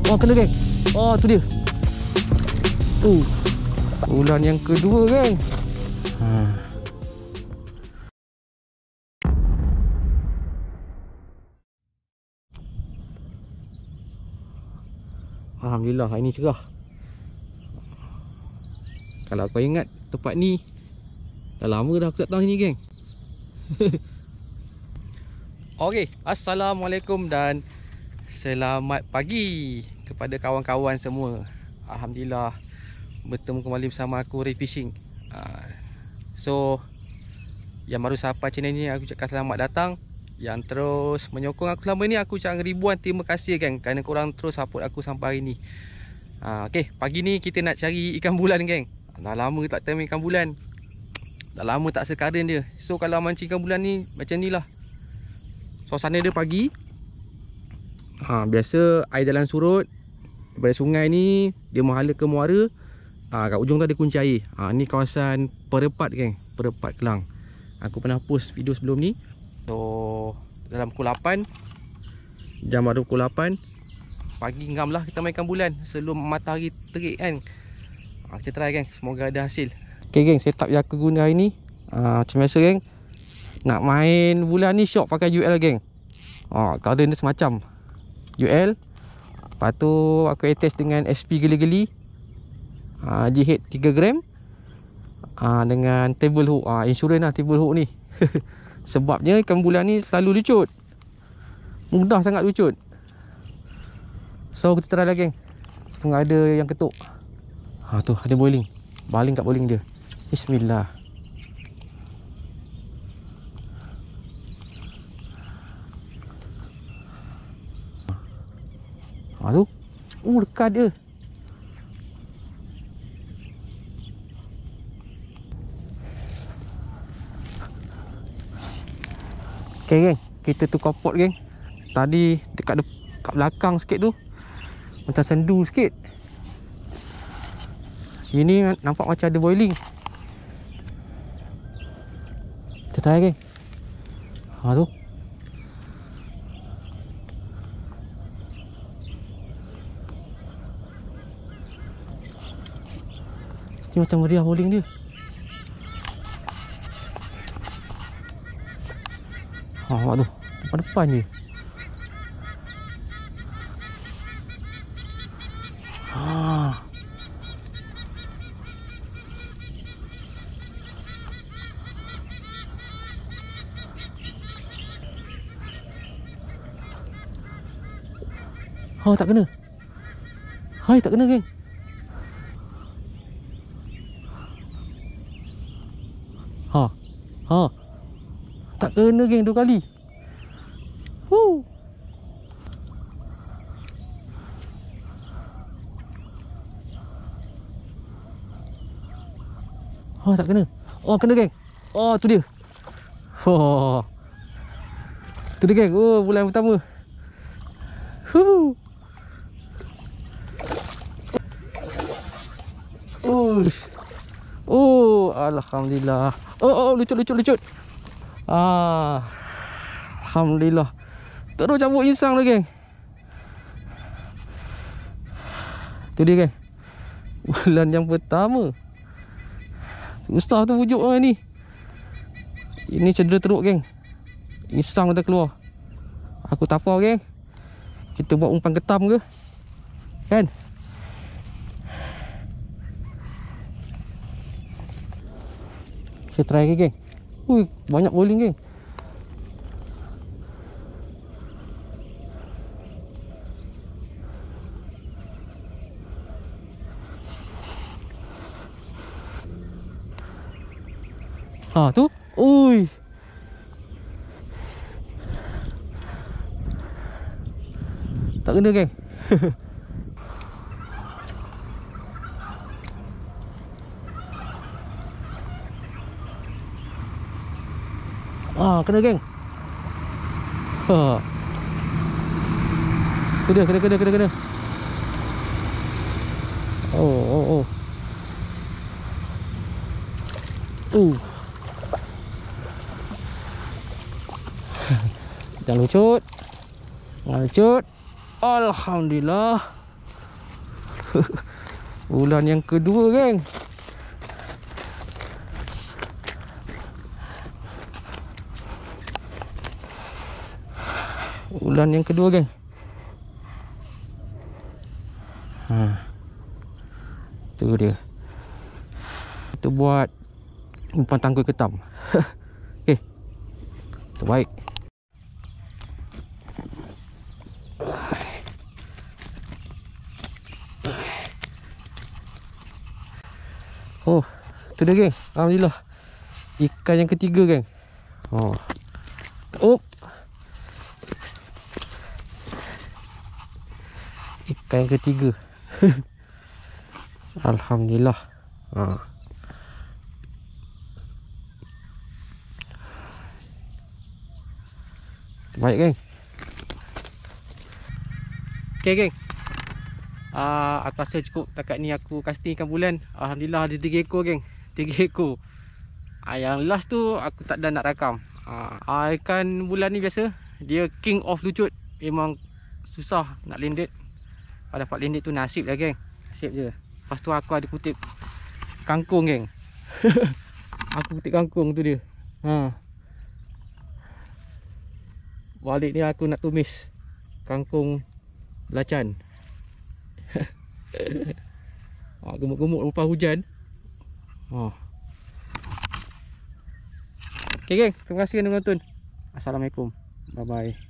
Oh, kena geng. Oh, tu dia. Bulan yang kedua geng. Alhamdulillah, hari ni cerah. Kalau kau ingat tempat ni, dah lama dah aku tak datang sini geng. Okey, Assalamualaikum dan selamat pagi kepada kawan-kawan semua. Alhamdulillah bertemu kembali bersama aku, Ray Fishing. So yang baru sampai channel ni, aku ucapkan selamat datang. Yang terus menyokong aku selama ni, aku ucapkan ribuan terima kasih geng, kerana korang terus support aku sampai hari ni. Okey, pagi ni kita nak cari ikan bulan geng. Dah lama tak temu ikan bulan, dah lama tak sekarin dia. So kalau mancing ikan bulan ni macam ni lah suasana dia pagi. Biasa air jalan surut daripada sungai ni, dia menghala ke muara. Kat ujung tu ada kunci air. Ni kawasan Perepat geng, Perepat Kelang. Aku pernah post video sebelum ni. So dalam pukul 8, jam baru pukul 8 pagi, ngam lah kita mainkan bulan sebelum matahari terik kan. Kita try geng, semoga ada hasil. Okay geng, setup yang aku guna hari ni, macam biasa geng, nak main bulan ni syok pakai UL geng. Color dia semacam UL. Lepas tu aku attach dengan SP geli-geli, G-head 3 gram, dengan table hook. Insurans lah table hook ni. Sebabnya ikan bulan ni selalu lucut, mudah sangat lucut. So kita try lah geng, semoga ada yang ketuk. Tu ada boiling, baling kat boiling dia. Bismillah. Tu dekat dia. Okay geng, kita tukar pot geng. Tadi dekat belakang sikit tu macam sendu sikit. Sini nampak macam ada boiling. Kita try geng. Tu ni macam meriah boiling dia. Nampak tu, depan je. Tak kena. Hai, tak kena geng. Tak kena geng, 2 kali. Tak kena. Kena geng. Tu dia. Tu dia geng. Bulan pertama. Alhamdulillah. Lucut. Alhamdulillah. Terus cabut insang dah geng. Tu dia geng, bulan yang pertama. Susah tu wujud orang ni. Ini cedera teruk geng, insang dah keluar. Aku tapau geng, kita buat umpan ketam ke kan. Kita try lagi geng. Banyak bowling geng. Tu. Tak kena geng. Kena geng. Tu dia, kena. Jangan lucut. Alhamdulillah. Bulan yang kedua, geng. Bulan yang kedua, geng. Tu dia. Kita buat umpan tanggul ketam. Okey. Terbaik. Oh, tu dia, geng. Alhamdulillah. Ikan yang ketiga, geng. Oh. Ikan yang ketiga. Alhamdulillah. Baik, geng. Okay, geng. Aku rasa cukup takat ni aku casting ikan bulan. Alhamdulillah ada 3 ekor, geng. 3 ekor. Yang last tu aku tak dah nak rakam. Ikan bulan ni biasa, dia king of lucut. Memang susah nak landed. Kalau dapat landed tu nasib lah, geng. Nasib je. Lepas tu aku ada kutip kangkung, geng. Aku kutip kangkung tu dia. Balik ni aku nak tumis kangkung belacan. Gemuk-gemuk lepas hujan. Okay, geng. Terima kasih kerana menonton. Assalamualaikum. Bye bye.